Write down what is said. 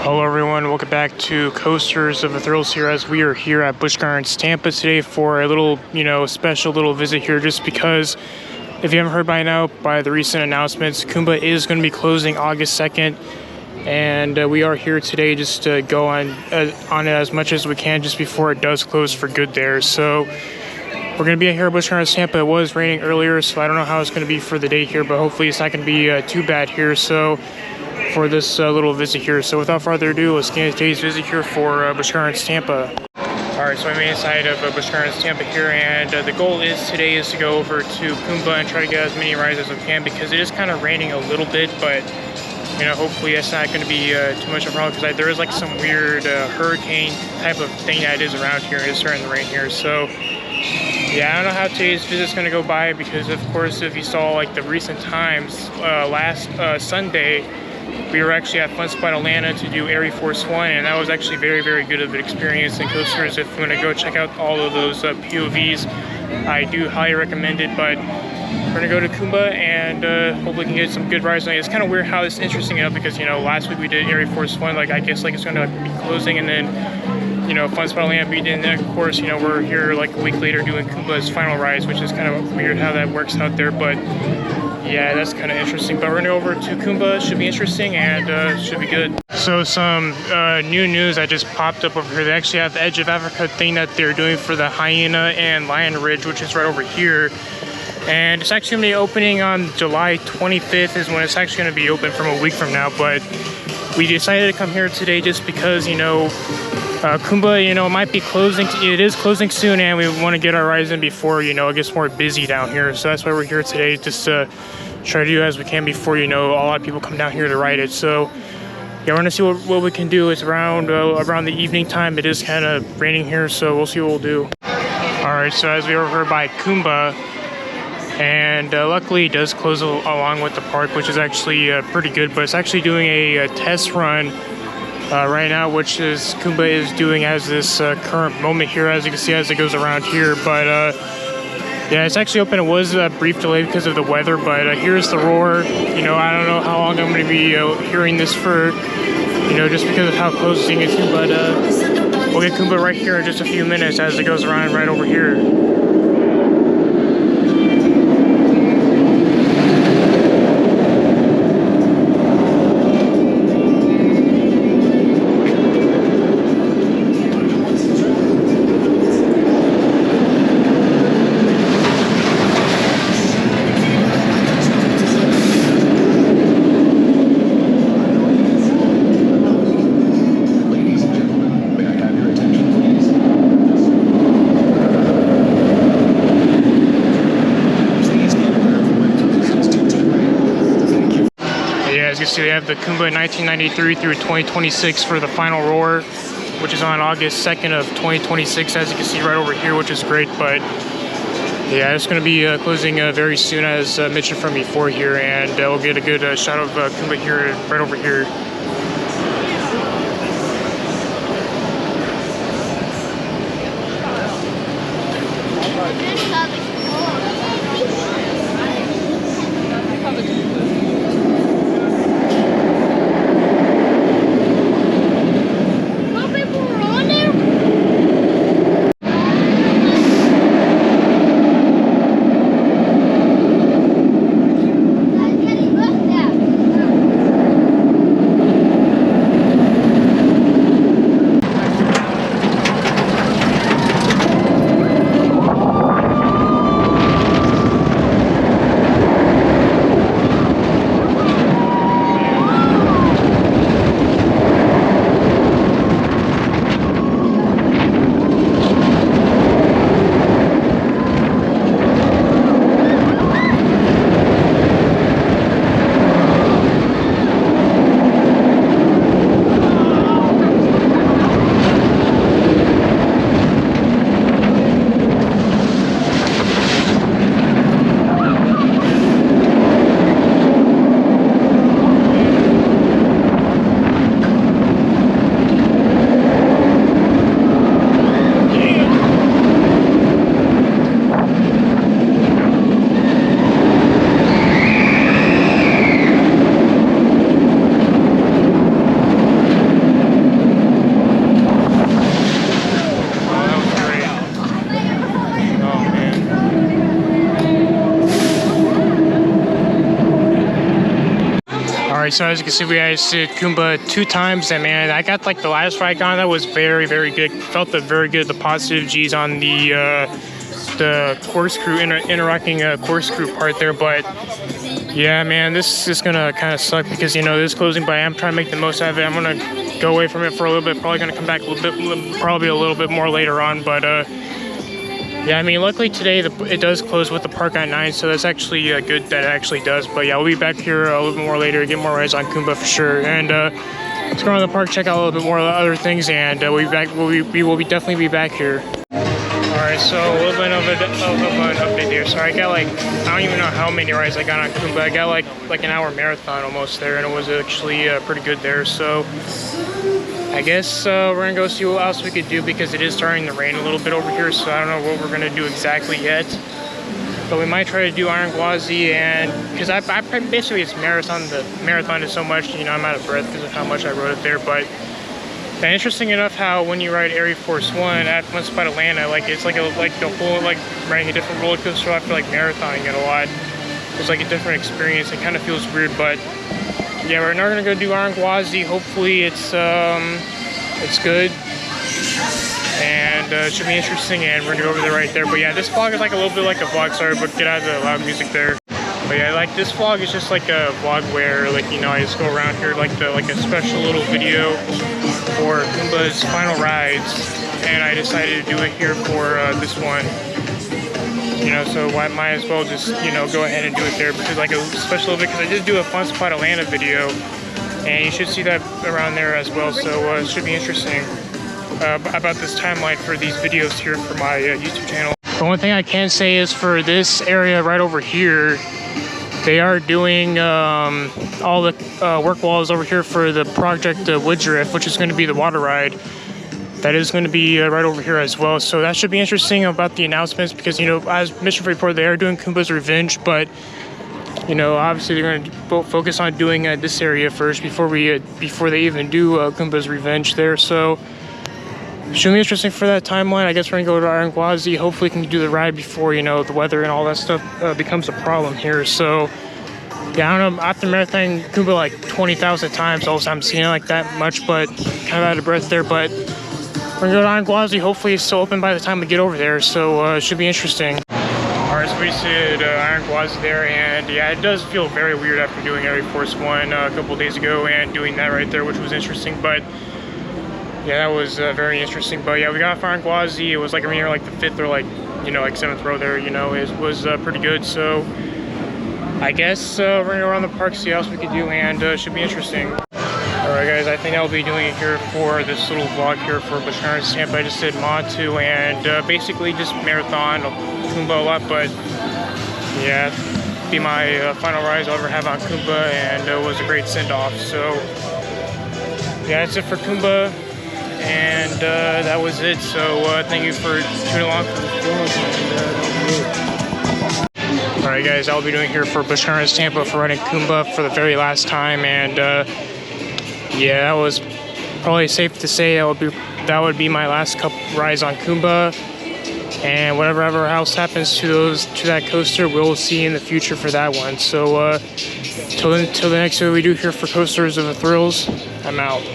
Hello everyone, welcome back to Coasters of the Thrills here, as we are here at Busch Gardens Tampa today for a little, special little visit here, just because if you haven't heard by now, by the recent announcements, Kumba is going to be closing August 2nd, and we are here today just to go on it as much as we can just before it does close for good there. So we're going to be here at Busch Gardens Tampa. It was raining earlier, so I don't know how it's going to be for the day here, but hopefully it's not going to be too bad here. So for this little visit here. So without further ado, let's get into today's visit here for Busch Gardens Tampa. Alright, so I'm inside of Busch Gardens Tampa here, and the goal today is to go over to Kumba and try to get as many rides as we can, because it is kind of raining a little bit, but hopefully it's not going to be too much of a problem, because there is like some weird hurricane type of thing that is around here. It is starting to rain here, so yeah, I don't know how today's visit is going to go by, because of course if you saw like the recent times, last Sunday we were actually at Fun Spot Atlanta to do Air Force One, and that was actually very, very good of an experience. And coasters, if you want to go check out all of those POVs, I do highly recommend it. But we're gonna go to Kumba and hopefully we can get some good rides. It's kind of weird how it's interesting enough, because last week we did Air Force One, I guess it's gonna be closing, and then Fun Spot Atlanta we did, and then of course we're here like a week later doing Kumba's final rides, which is kind of weird how that works out there. But yeah, that's kind of interesting. But we're gonna go over to Kumba. Should be interesting and should be good. So some new news that just popped up over here. They actually have the Edge of Africa thing that they're doing for the Hyena and Lion Ridge, which is right over here. And it's actually gonna be opening on July 25th is when it's actually gonna be open, from a week from now. But we decided to come here today just because Kumba, might be closing. It is closing soon, and we want to get our rides in before, it gets more busy down here. So that's why we're here today, just to try to do as we can before, a lot of people come down here to ride it. So yeah, we're gonna see what we can do. It's around the evening time. It is kind of raining here, so we'll see what we'll do. All right, so as we are over by Kumba, and luckily it does close along with the park, which is actually pretty good. But it's actually doing a test run right now, which is Kumba is doing as this current moment here, as you can see as it goes around here. But yeah, it's actually open. It was a brief delay because of the weather, but here's the roar. I don't know how long I'm going to be hearing this for, just because of how close it is. But we'll get Kumba right here in just a few minutes as it goes around right over here. As you can see, they have the Kumba 1993 through 2026 for the final roar, which is on August 2nd of 2026, as you can see right over here, which is great. But yeah, it's going to be closing very soon, as mentioned from before here, and we'll get a good shot of Kumba here, right over here. Alright, so as you can see, we guys did Kumba 2 times, and man, I got like the last ride on that was very, very good. Felt very good, the positive G's on the corkscrew, interacting corkscrew part there, but yeah, man, this is gonna kind of suck because, you know, this is closing, but I am trying to make the most out of it. I'm gonna go away from it for a little bit, probably gonna come back probably a little bit more later on, but yeah, I mean, luckily today it does close with the park at 9, so that's actually good that it actually does. But yeah, we'll be back here a little bit more later, get more rides on Kumba for sure. And let's go around the park, check out a little bit more other things, and we'll be back. We will definitely be back here. All right, so a little bit of an update here. So I got like, I don't even know how many rides I got on Kumba. I got like an hour marathon almost there, and it was actually pretty good there. So I guess we're gonna go see what else we could do because it is starting to rain a little bit over here, so I don't know what we're gonna do exactly yet. But we might try to do Iron Gwazi, and because I basically it's marathon. The marathon is so much, you know, I'm out of breath because of how much I rode it there. But interesting enough, how when you ride Air Force One at Once Upon Atlanta, like it's like the whole like riding a different roller coaster after like marathoning it a lot. It's like a different experience. It kind of feels weird, but yeah, we're now gonna go do Iron Gwazi. Hopefully it's good, and it should be interesting, and we're gonna go over there right there. But yeah, this vlog is like a little bit like a vlog, sorry, but get out of the loud music there. But yeah, like this vlog is just like a vlog where, like, you know, I just go around here like a special little video for Kumba's final rides, and I decided to do it here for this one. You know, so I might as well just, you know, go ahead and do it there because like a special, because I did do a Fun Spot Atlanta video, and you should see that around there as well. So it should be interesting about this timeline for these videos here for my YouTube channel. The one thing I can say is for this area right over here, they are doing all the work walls over here for the project Woodruff, which is going to be the water ride. That is going to be right over here as well. So that should be interesting about the announcements because, you know, as Mission Report, they are doing Kumbas Revenge, but, you know, obviously they're going to focus on doing this area first before they even do Kumbas Revenge there. So it should be interesting for that timeline. I guess we're going to go to Iron Gwazi. Hopefully we can do the ride before, you know, the weather and all that stuff becomes a problem here. So yeah, I don't know, after marathoning Kumba like 20,000 times, also I'm seeing it like that much, but kind of out of breath there. But we're gonna go to Iron Gwazi. Hopefully it's still open by the time we get over there, so it should be interesting. Alright, so we did Iron Gwazi there, and yeah, it does feel very weird after doing Air Force One a couple days ago and doing that right there, which was interesting. But yeah, that was very interesting. But yeah, we got off Iron Gwazi. It was like near like the 5th or like, you know, like 7th row there. You know, it was pretty good. So I guess we're gonna go around the park, see what else we can do, and it should be interesting. Alright guys, I think I'll be doing it here for this little vlog here for Busch Gardens Tampa. I just did Mod 2 and basically just marathon, Kumba a lot, but yeah, be my final rides I'll ever have on Kumba, and it was a great send-off. So yeah, that's it for Kumba, and that was it. So thank you for tuning along for the vlog. Alright guys, I'll be doing here for Busch Gardens Tampa for riding Kumba for the very last time, and yeah, that was probably safe to say that would be my last couple rides on Kumba, and whatever else happens to that coaster, we'll see in the future for that one. So till the next video we do here for Coasters of the Thrills, I'm out.